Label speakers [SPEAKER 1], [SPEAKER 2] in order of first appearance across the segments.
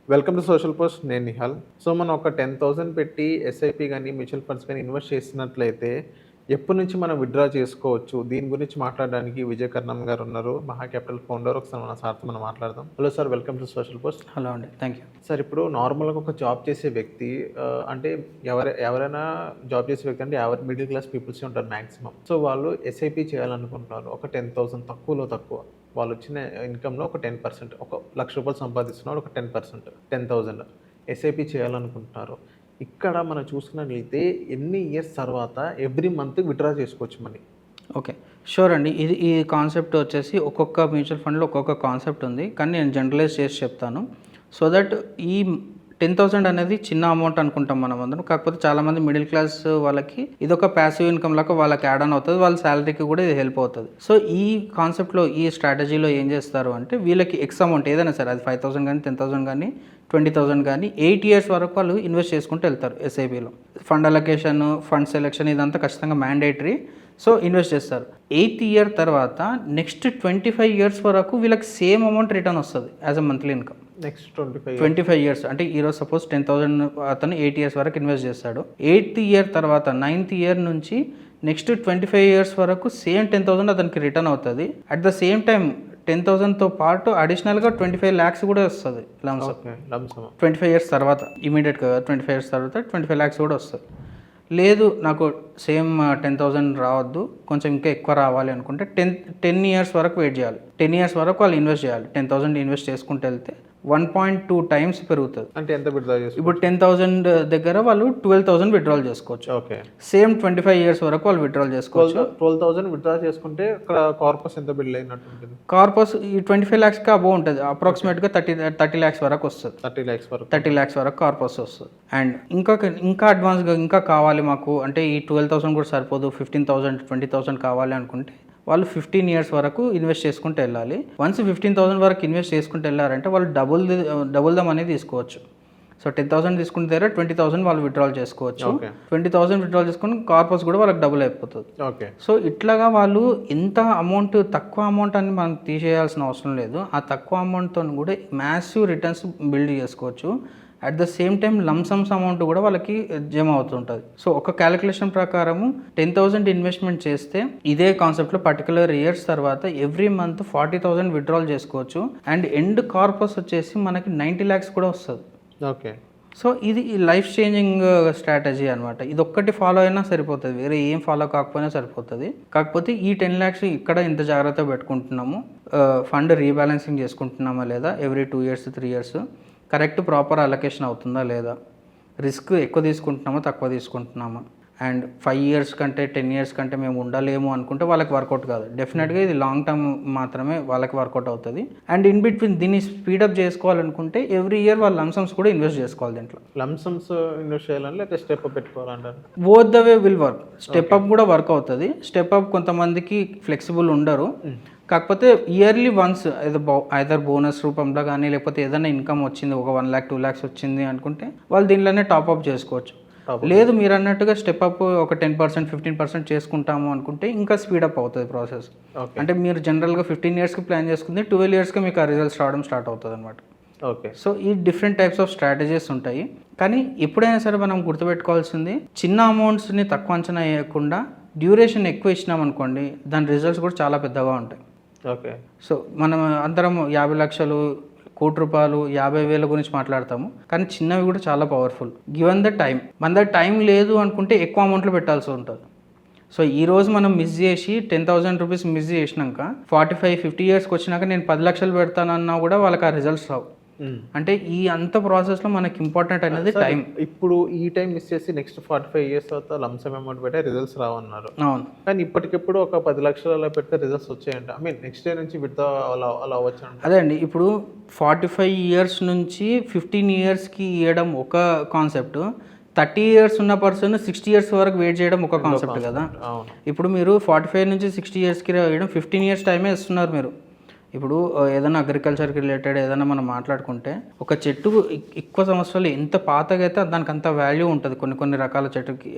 [SPEAKER 1] Welcome to social post. నేను Nihal. So, మనం ఒక 10,000 పెట్టి ఎస్ఐపి గాని, మ్యూచువల్ ఫండ్స్ గాని ఇన్వెస్ట్ చేసినట్లయితే ఎప్పటి నుంచి మనం విత్‌డ్రా చేసుకోవచ్చు? దీని గురించి మాట్లాడడానికి విజయ్ కర్ణం గారు ఉన్నారు. మహా క్యాపిటల్ ఫౌండర్. ఒకసారి మన సార్‌తో మనం మాట్లాడదాం. Hello sir, welcome to social post.
[SPEAKER 2] Hello అండి, థ్యాంక్ యూ.
[SPEAKER 1] సార్, ఇప్పుడు నార్మల్‌గా ఒక జాబ్ చేసే వ్యక్తి అంటే ఎవరైనా జాబ్ చేసే వ్యక్తి అంటే మిడిల్ క్లాస్ పీపుల్సే ఉంటారు మాక్సిమం. సో, వాళ్ళు ఎస్ఐపి చేయాలనుకుంటున్నారు. ఒక 10,000 తక్కువలో తక్కువ. వాళ్ళొచ్చిన ఇన్‌కమ్‌లో ఒక 10%, ఒక రూ. 1,00,000 సంపాదిస్తున్నాడు. ఒక 10%, 10,000 ఎస్ఐపి చేయాలనుకుంటున్నారు. ఇక్కడ మనం చూసుకున్నట్లయితే ఎన్ని ఇయర్స్ తర్వాత ఎవ్రీ మంత్ విత్‌డ్రా చేసుకోవచ్చు మనీ?
[SPEAKER 2] ఓకే, షూర్ అండి. ఈ కాన్సెప్ట్ వచ్చేసి ఒక్కొక్క మ్యూచువల్ ఫండ్‌లో ఒక్కొక్క కాన్సెప్ట్ ఉంది. కానీ నేను జనరలైజ్ చేసి చెప్తాను. సో దట్ ఈ 10,000 అనేది చిన్న అమౌంట్ అనుకుంటాం మనం అందరం. కాకపోతే చాలామంది మిడిల్ క్లాస్ వాళ్ళకి ఇదొక ప్యాసివ్ ఇన్కమ్ లాగా వాళ్ళకి యాడ్ ఆన్ అవుతుంది. వాళ్ళ శాలరీకి కూడా ఇది హెల్ప్ అవుతుంది. సో ఈ కాన్సెప్ట్లో, ఈ స్ట్రాటజీలో ఏం చేస్తారు అంటే, వీళ్ళకి ఎక్స్ అమౌంట్ ఏదైనా సరే, అది 5,000 కానీ 10,000 కానీ 20,000 కానీ 8 ఇయర్స్ వరకు వాళ్ళు ఇన్వెస్ట్ చేసుకుంటూ వెళ్తారు ఎస్ఐపిలో. ఫండ్ అలొకేషన్, ఫండ్ సెలెక్షన్ ఇదంతా ఖచ్చితంగా మ్యాండేటరీ. సో ఇన్వెస్ట్ చేస్తారు. 8th ఇయర్ తర్వాత నెక్స్ట్ 25 ఇయర్స్ వరకు వీళ్ళకి సేమ్ అమౌంట్ రిటర్న్ వస్తుంది as a monthly income.
[SPEAKER 1] Next
[SPEAKER 2] 25 years అంటే ఈరోజు సపోజ్ 10,000 అతను 8 ఇయర్స్ వరకు ఇన్వెస్ట్ చేస్తాడు. 8th ఇయర్ తర్వాత 9th ఇయర్ నుంచి నెక్స్ట్ 25 ఇయర్స్ వరకు సేమ్ 10,000 అతనికి రిటర్న్ అవుతుంది. అట్ ద సేమ్ టైం 10,000తో పాటు అడిషనల్గా 25 lakhs కూడా వస్తుంది లంసమ్. 25 ఇయర్స్ తర్వాత ఇమీడియట్గా 25 ఇయర్స్ తర్వాత 25 lakhs కూడా వస్తుంది. లేదు, నాకు సేమ్ 10,000 రావద్దు, కొంచెం ఇంకా ఎక్కువ రావాలి అనుకుంటే 10 ఇయర్స్ వరకు వెయిట్ చేయాలి. 10 ఇయర్స్ వరకు వాళ్ళు ఇన్వెస్ట్ చేయాలి. 10,000 ఇన్వెస్ట్ చేసుకుంటూ వెళ్తే 1.2 times పెరుగుతుంది.
[SPEAKER 1] అంటే ఎంత విత్‌డ్రా చేసుకోవచ్చు?
[SPEAKER 2] ఇప్పుడు 10,000 దగ్గర వాళ్ళు 12,000 విత్‌డ్రాల్ చేసుకోవచ్చు.
[SPEAKER 1] ఓకే.
[SPEAKER 2] సేమ్ 25 ఇయర్స్ వరకు వాళ్ళు విత్‌డ్రాల్ చేసుకోవచ్చు.
[SPEAKER 1] 12,000 విత్‌డ్రా చేసుకుంటే ఇక్కడ కార్పస్ ఎంత బిల్డ్ అయినట్టు ఉంటుంది?
[SPEAKER 2] కార్పస్ ఈ 25 lakhsకి అబోవ్ ఉంటుంది. అప్రాక్సిమేట్గా 30 lakhs వరకు వస్తుంది. 30 lakhs వరకు కార్పస్ వస్తుంది. అండ్ ఇంకా అడ్వాన్స్గా ఇంకా కావాలి మాకు అంటే, ఈ 12,000 కూడా సరిపోదు, 15,000 20,000 కావాలి అనుకుంటే వాళ్ళు 15 ఇయర్స్ వరకు ఇన్వెస్ట్ చేసుకుంటూ వెళ్ళాలి. వన్స్ 15,000 వరకు ఇన్వెస్ట్ చేసుకుంటూ వెళ్ళారంటే వాళ్ళు డబుల్ ద మనీ తీసుకోవచ్చు. సో 10,000 తీసుకుంటే దగ్గర 20,000 వాళ్ళు విత్‌డ్రాల్ చేసుకోవచ్చు. 20,000 విత్‌డ్రాల్ చేసుకుని కార్పస్ కూడా వాళ్ళకి డబుల్ అయిపోతుంది.
[SPEAKER 1] ఓకే.
[SPEAKER 2] సో ఇట్లాగా వాళ్ళు ఎంత అమౌంట్, తక్కువ అమౌంట్ అని మనం తీసేయాల్సిన అవసరం లేదు. ఆ తక్కువ అమౌంట్తో కూడా మ్యాసివ్ రిటర్న్స్ బిల్డ్ చేసుకోవచ్చు. At the same time lump sums amount కూడా వాళ్ళకి జమ అవుతుంటుంది. సో ఒక క్యాలిక్యులేషన్ ప్రకారము 10,000 ఇన్వెస్ట్మెంట్ చేస్తే ఇదే కాన్సెప్ట్లో పర్టికులర్ ఇయర్స్ తర్వాత ఎవ్రీ మంత్ 40,000 విత్‌డ్రాల్ చేసుకోవచ్చు. అండ్ ఎండ్ కార్పస్ వచ్చేసి మనకి 90 lakhs కూడా వస్తుంది.
[SPEAKER 1] ఓకే.
[SPEAKER 2] సో ఇది లైఫ్ చేంజింగ్ స్ట్రాటజీ అనమాట. ఇది ఒక్కటి ఫాలో అయినా సరిపోతుంది, వేరే ఏం ఫాలో కాకపోయినా సరిపోతుంది. కాకపోతే ఈ 10 lakhs ఇక్కడ ఇంత జాగ్రత్త పెట్టుకుంటున్నాము, ఫండ్ రీబ్యాలెన్సింగ్ చేసుకుంటున్నామా లేదా, every 2 years 3 years correct proper allocation అవుతుందా లేదా, రిస్క్ ఎక్కువ తీసుకుంటున్నామా తక్కువ తీసుకుంటున్నామా, అండ్ 5 years కంటే 10 years కంటే మేము ఉండలేము అనుకుంటే వాళ్ళకి వర్కౌట్ కాదు. డెఫినెట్గా ఇది లాంగ్ టర్మ్ మాత్రమే వాళ్ళకి వర్కౌట్ అవుతుంది. అండ్ ఇన్ బిట్వీన్ దీన్ని స్పీడప్ చేసుకోవాలనుకుంటే ఎవ్రీ ఇయర్ వాళ్ళ లంసమ్స్ కూడా ఇన్వెస్ట్ చేసుకోవాలి. దీంట్లో
[SPEAKER 1] లంసమ్స్ ఇన్వెస్ట్ చేయాలని లేకపోతే స్టెప్ అప్ పెట్టుకోవాలంటారు?
[SPEAKER 2] Both the way will work. Step up కూడా వర్క్ అవుతుంది. స్టెప్ అప్ కొంతమందికి ఫ్లెక్సిబుల్ ఉండరు. కాకపోతే ఇయర్లీ వన్స్ ఐదర్ బోనస్ రూపంలో కానీ లేకపోతే ఏదైనా ఇన్కమ్ వచ్చింది, ఒక 1 lakh 2 lakhs వచ్చింది అనుకుంటే వాళ్ళు దీనిలోనే టాప్అప్ చేసుకోవచ్చు. లేదు, మీరు అన్నట్టుగా స్టెప్ అప్ ఒక 10% 15% చేసుకుంటాము అనుకుంటే ఇంకా స్పీడప్ అవుతుంది ప్రాసెస్. అంటే మీరు జనరల్గా 15 yearsకి ప్లాన్ చేసుకుంటే 12 yearsకి మీకు ఆ రిజల్ట్స్ రావడం స్టార్ట్ అవుతుంది అనమాట.
[SPEAKER 1] ఓకే.
[SPEAKER 2] సో ఈ డిఫరెంట్ టైప్స్ ఆఫ్ స్ట్రాటజీస్ ఉంటాయి. కానీ ఎప్పుడైనా సరే మనం గుర్తుపెట్టుకోవాల్సింది, చిన్న అమౌంట్స్ని తక్కువ అంచనా వేయకుండా డ్యూరేషన్ ఎక్కువ ఇచ్చినాం అనుకోండి, దాని రిజల్ట్స్ కూడా చాలా పెద్దగా ఉంటాయి.
[SPEAKER 1] ఓకే.
[SPEAKER 2] సో మనం అందరం 50 లక్షలు, 1 కోటి రూపాయలు, 50,000 గురించి మాట్లాడతాము. కానీ చిన్నవి కూడా చాలా పవర్ఫుల్ గివెన్ ద టైం. మన దగ్గర టైం లేదు అనుకుంటే ఎక్కువ అమౌంట్లో పెట్టాల్సి ఉంటుంది. సో ఈరోజు మనం మిస్ చేసి 10,000 రూపీస్ మిస్ చేసినాక 45-50 yearsకి వచ్చినాక నేను 10 లక్షలు పెడతానన్నా కూడా వాళ్ళకి ఆ రిజల్ట్స్ రావు. అంటే ఈ అంత ప్రాసెస్లో మనకి ఇంపార్టెంట్ అనేది టైం.
[SPEAKER 1] ఇప్పుడు ఈ టైం మిస్ చేసి నెక్స్ట్ 45 years తర్వాత లంసమ్ అమౌంట్ పెట్టే రిజల్ట్స్ రావన్నారు.
[SPEAKER 2] అవును.
[SPEAKER 1] కానీ ఇప్పటికిప్పుడు ఒక 10 లక్షలు అలా పెడితే రిజల్ట్స్ వచ్చాయంట. ఐ మీన్ నెక్స్ట్ డే నుంచి విత్ అలా అవ్వచ్చు అంట.
[SPEAKER 2] అదే అండి, ఇప్పుడు 45 years నుంచి 15 yearsకి ఇవ్వడం ఒక కాన్సెప్ట్, 30 years ఉన్న పర్సన్ 60 years వరకు వెయిట్ చేయడం ఒక కాన్సెప్ట్ కదా. ఇప్పుడు మీరు 45 నుంచి 60 yearsకి వేయడం 15 years టైమే ఇస్తున్నారు మీరు. ఇప్పుడు ఏదైనా అగ్రికల్చర్కి రిలేటెడ్ ఏదైనా మనం మాట్లాడుకుంటే ఒక చెట్టు ఎక్కువ సంవత్సరాలు ఎంత పాతగా అయితే దానికి అంత వాల్యూ ఉంటుంది కొన్ని రకాల చెట్టుకి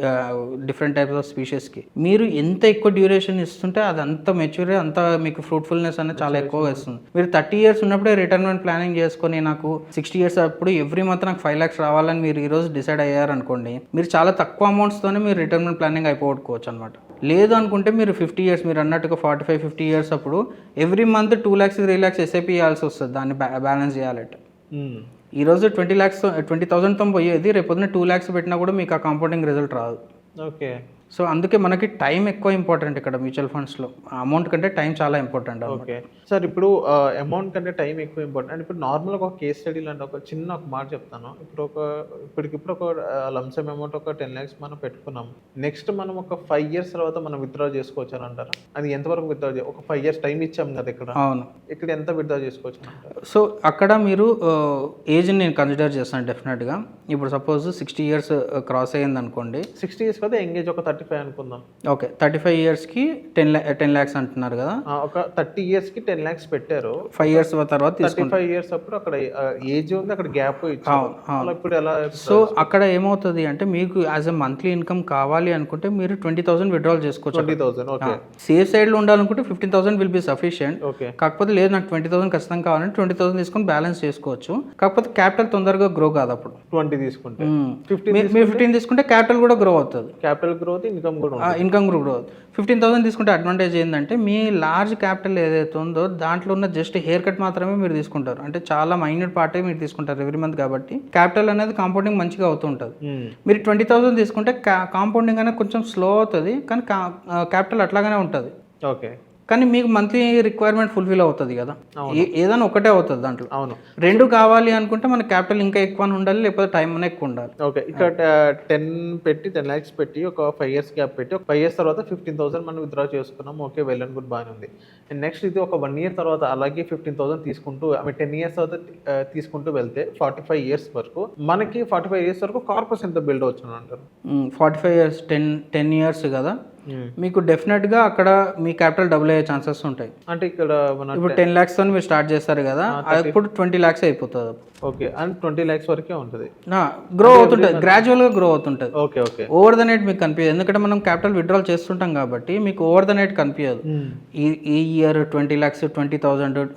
[SPEAKER 2] డిఫరెంట్ టైప్స్ ఆఫ్ స్పీషీస్కి. మీరు ఎంత ఎక్కువ డ్యూరేషన్ ఇస్తుంటే అది అంత మెచ్యూర్ అంత మీకు ఫ్రూట్ఫుల్నెస్ అనేది చాలా ఎక్కువగా ఇస్తుంది. మీరు 30 years ఉన్నప్పుడే రిటైర్మెంట్ ప్లానింగ్ చేసుకొని నాకు 60 years అప్పుడు ఎవ్రీ మంత్ నాకు 5 lakhs రావాలని మీరు ఈరోజు డిసైడ్ అయ్యారనుకోండి, మీరు చాలా తక్కువ అమౌంట్స్తోనే మీరు రిటైర్మెంట్ ప్లానింగ్ అయిపోగొట్టుకోవచ్చు అనమాట. లేదు అనుకుంటే మీరు 50 years, మీరు అన్నట్టుగా 45-50 years అప్పుడు every month 2 lakhs 3 lakhs SIP ఇవ్వాల్సి వస్తుంది దాన్ని బ్యాలెన్స్ చేయాలంటే. ఈరోజు 20,000తో పోయేది రేపొద్దున 2 lakhs పెట్టినా కూడా మీకు ఆ కాంపౌండింగ్ రిజల్ట్ రాదు.
[SPEAKER 1] ఓకే.
[SPEAKER 2] సో అందుకే మనకి టైం ఎక్కువ ఇంపార్టెంట్ ఇక్కడ మ్యూచువల్ ఫండ్స్లో. అమౌంట్ కంటే టైం చాలా ఇంపార్టెంట్.
[SPEAKER 1] ఓకే సార్, ఇప్పుడు అమౌంట్ కంటే టైం ఎక్కువ ఇంపార్టెంట్. అండ్ ఇప్పుడు నార్మల్గా ఒక కేస్ స్టడీ లాంటి ఒక చిన్న మాట చెప్తాను. ఇప్పటికిప్పుడు ఒక లంసమ్ అమౌంట్ ఒక 10 lakhs మనం పెట్టుకున్నాం. నెక్స్ట్ మనం ఒక 5 years తర్వాత మనం విత్డ్రా చేసుకోవచ్చు అని అంటారా? అది ఎంతవరకు విత్డ్రా ఒక 5 years టైం ఇచ్చాం కదా ఇక్కడ.
[SPEAKER 2] అవును.
[SPEAKER 1] ఇక్కడ ఎంత విత్డ్రా చేసుకోవచ్చు అని అంటారు?
[SPEAKER 2] సో అక్కడ మీరు ఏజ్ని నేను కన్సిడర్ చేస్తాను డెఫినెట్గా. ఇప్పుడు సపోజ్ 60 years క్రాస్ అయ్యింది అనుకోండి.
[SPEAKER 1] 60 years కదా, ఎంగేజ్ ఒక 35 అనుకుందాం.
[SPEAKER 2] ఓకే, 35 yearsకి 10 lakhs అంటున్నారు కదా.
[SPEAKER 1] ఒక 30 yearsకి 10 lakhs పెట్టారు.
[SPEAKER 2] 5 years తర్వాత
[SPEAKER 1] 35 years అప్పుడు అక్కడ ఏజ్ ఉంది, అక్కడ గ్యాప్ ఇచ్చారు. ఇప్పుడు ఎలా?
[SPEAKER 2] సో అక్కడ ఏమవుతుంది అంటే మీకు యాజ్ ఎ మంత్లీ ఇన్కమ్ కావాలి అనుకుంటే మీరు 20,000 విత్డ్రాల్ చేసుకోవచ్చు.
[SPEAKER 1] 20,000. ఓకే.
[SPEAKER 2] సేఫ్ సైడ్లో ఉండాలనుకుంటే 15,000 విల్ బి సఫిషియంట్.
[SPEAKER 1] ఓకే.
[SPEAKER 2] కాకపోతే లేదు నాకు 20,000 ఖచ్చితంగా కావాలంటే 20,000 తీసుకొని బ్యాలెన్స్ చేసుకోవచ్చు. కాకపోతే క్యాపిటల్ తొందరగా గ్రో కాదు అప్పుడు.
[SPEAKER 1] 20 తీసుకుంటే.
[SPEAKER 2] మీరు 15 తీసుకుంటే క్యాపిటల్ కూడా గ్రో అవుతుంది.
[SPEAKER 1] క్యాపిటల్ గ్రోత్, ఇన్కమ్ కూడా.
[SPEAKER 2] ఇన్కమ్ గ్రో అవుతుంది. 15,000 తీసుకుంటే అడ్వాంటేజ్ ఏంటంటే మీ లార్జ్ క్యాపిటల్ ఏదైతే ఉందో దాంట్లో ఉన్న జస్ట్ హెయిర్ కట్ మాత్రమే మీరు తీసుకుంటారు. అంటే చాలా మైన్యూట్ పార్టే మీరు తీసుకుంటారు ఎవ్రీ మంత్. కాబట్టి క్యాపిటల్ అనేది కాంపౌండింగ్ మంచిగా అవుతూ ఉంటుంది. మీరు 20,000 తీసుకుంటే కాంపౌండింగ్ అనేది కొంచెం స్లో అవుతుంది, కానీ క్యాపిటల్ అట్లాగానే ఉంటుంది.
[SPEAKER 1] ఓకే.
[SPEAKER 2] కానీ మీకు మంత్లీ రిక్వైర్మెంట్ ఫుల్ఫిల్ అవుతుంది కదా. ఏదైనా ఒకటే అవుతుంది దాంట్లో.
[SPEAKER 1] అవును.
[SPEAKER 2] రెండు కావాలి అనుకుంటే మన క్యాపిటల్ ఇంకా ఎక్కువ ఉండాలి, లేకపోతే టైం అనే ఎక్కువ ఉండాలి.
[SPEAKER 1] ఓకే. ఇక్కడ 10 lakhs పెట్టి ఒక 5 years గ్యాప్ పెట్టి ఒక 5 years తర్వాత 15,000 మనం విత్డ్రా చేసుకున్నాం. ఓకే, వెల్ అండ్ గుడ్, బాగానే ఉంది. అండ్ నెక్స్ట్ ఇది ఒక 1 year తర్వాత అలాగే 15,000 తీసుకుంటూ 10 years తర్వాత తీసుకుంటూ వెళ్తే 45 years వరకు మనకి 45 years వరకు కార్పస్ ఎంత బిల్డ్ అవుతుంది అంటారు?
[SPEAKER 2] 45 years 10 years కదా, మీకు డెఫినెట్గా అక్కడ మీ క్యాపిటల్ డబుల్ అయ్యే ఛాన్సెస్ ఉంటాయి.
[SPEAKER 1] అంటే ఇక్కడ
[SPEAKER 2] ఇప్పుడు 10 lakhs తో మీరు స్టార్ట్ చేస్తారు కదా, ఇప్పుడు 20 lakhs అయిపోతుంది.
[SPEAKER 1] ఓకే. అండ్ 20 lakhs వరకే ఉంటుంది.
[SPEAKER 2] గ్రో అవుతుంటుంది, గ్రాడ్యువల్గా గ్రో అవుతుంటుంది.
[SPEAKER 1] Okay. Okay.
[SPEAKER 2] Over the night మీకు కనిపించదు, ఎందుకంటే మనం క్యాపిటల్ విత్డ్రాల్ చేస్తుంటాం కాబట్టి మీకు ఓవర్ ద నైట్ కనిపించదు. ఈ year 20 lakhs 20,000,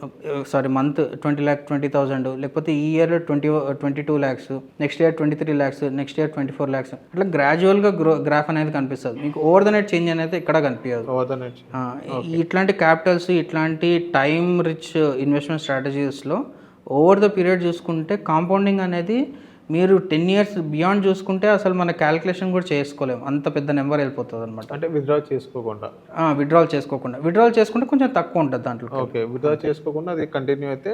[SPEAKER 2] sorry month 20 lakh 20,000, లేకపోతే ఈ year 22 lakhs, next year 23 lakhs, next year 24 lakhs. అట్లా గ్రాడ్యువల్గా గ్రాఫ్ అనేది కనిపిస్తుంది. మీకు ఓవర్ ద నైట్ చేంజ్ అనేది ఇక్కడ కనిపించదు. ఇట్లాంటి క్యాపిటల్స్, ఇట్లాంటి టైం రిచ్ ఇన్వెస్ట్మెంట్ స్ట్రాటజీస్లో ఓవర్ ద పీరియడ్ చూసుకుంటే కాంపౌండింగ్ అనేది మీరు 10 years బియాండ్ చూసుకుంటే అసలు మన క్యాలిక్యులేషన్ కూడా చేసుకోలేము, అంత పెద్ద నెంబర్ వెళ్ళిపోతుంది అనమాట.
[SPEAKER 1] అంటే విత్డ్రా చేసుకోకుండా విత్డ్రాల్
[SPEAKER 2] చేసుకుంటే కొంచెం తక్కువ ఉంటుంది దాంట్లో.
[SPEAKER 1] ఓకే. విత్డ్రా చేసుకోకుండా అది కంటిన్యూ అయితే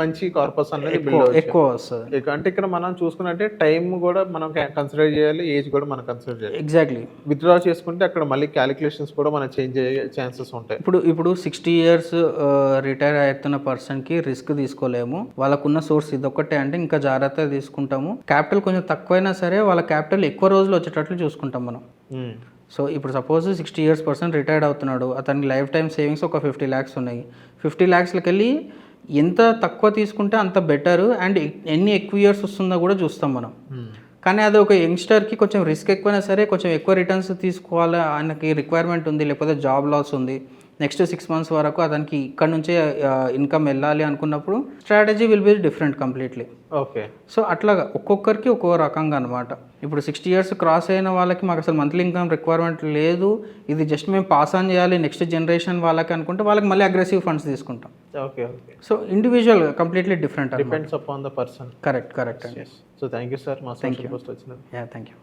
[SPEAKER 1] మంచి కార్పస్ అనేది
[SPEAKER 2] ఎక్కువ వస్తుంది.
[SPEAKER 1] అంటే ఇక్కడ మనం చూసుకున్నట్టే టైం కూడా మనం కన్సిడర్ చేయాలి, ఏజ్ కూడా మనం కన్సిడర్ చేయాలి.
[SPEAKER 2] ఎగ్జాక్ట్లీ.
[SPEAKER 1] విత్డ్రా చేసుకుంటే అక్కడ మళ్ళీ క్యాలిక్యులేషన్స్ కూడా మనం చేంజ్ అయ్యే ఛాన్సెస్ ఉంటాయి.
[SPEAKER 2] ఇప్పుడు 60 years రిటైర్ అవుతున్న పర్సన్కి రిస్క్ తీసుకోలేము, వాళ్ళకున్న సోర్స్ ఇదొక్కటే అంటే ఇంకా జాగ్రత్తగా తీసుకుంటాము. క్యాపిటల్ కొంచెం తక్కువైనా సరే వాళ్ళ క్యాపిటల్ ఎక్కువ రోజులు వచ్చేటట్లు చూసుకుంటాం మనం. సో ఇప్పుడు సపోజ్ 60 years పర్సన్ రిటైర్డ్ అవుతున్నాడు, అతనికి లైఫ్ టైం సేవింగ్స్ ఒక 50 lakhs ఉన్నాయి. 50 lakhsకి వెళ్ళి ఎంత తక్కువ తీసుకుంటే అంత బెటర్, అండ్ ఎన్ని ఎక్కువ ఇయర్స్ వస్తుందో కూడా చూస్తాం మనం. కానీ అది ఒక యంగ్స్టర్కి కొంచెం రిస్క్ ఎక్కువైనా సరే కొంచెం ఎక్కువ రిటర్న్స్ తీసుకోవాలి, ఆయనకి రిక్వైర్మెంట్ ఉంది, లేకపోతే జాబ్ లాస్ ఉంది, నెక్స్ట్ 6 months వరకు అతనికి ఇక్కడ నుంచే ఇన్కమ్ వెళ్ళాలి అనుకున్నప్పుడు strategy will be different completely.
[SPEAKER 1] Okay.
[SPEAKER 2] So అట్లాగా ఒక్కొక్కరికి ఒక్కో రకంగా అనమాట. ఇప్పుడు 60 years క్రాస్ అయిన వాళ్ళకి మాకు అసలు మంత్లీ ఇన్కమ్ రిక్వైర్మెంట్ లేదు, ఇది జస్ట్ మేము పాస్ ఆన్ చేయాలి నెక్స్ట్ జనరేషన్ వాళ్ళకి అనుకుంటే వాళ్ళకి మళ్ళీ అగ్రెసివ్ ఫండ్స్ తీసుకుంటాం.
[SPEAKER 1] Okay.
[SPEAKER 2] So individual completely different,
[SPEAKER 1] depends upon the person.
[SPEAKER 2] Correct అండి.
[SPEAKER 1] సో థ్యాంక్ యూ సార్, మా సోషల్ పోస్ట్ వచ్చినది.
[SPEAKER 2] Thank you.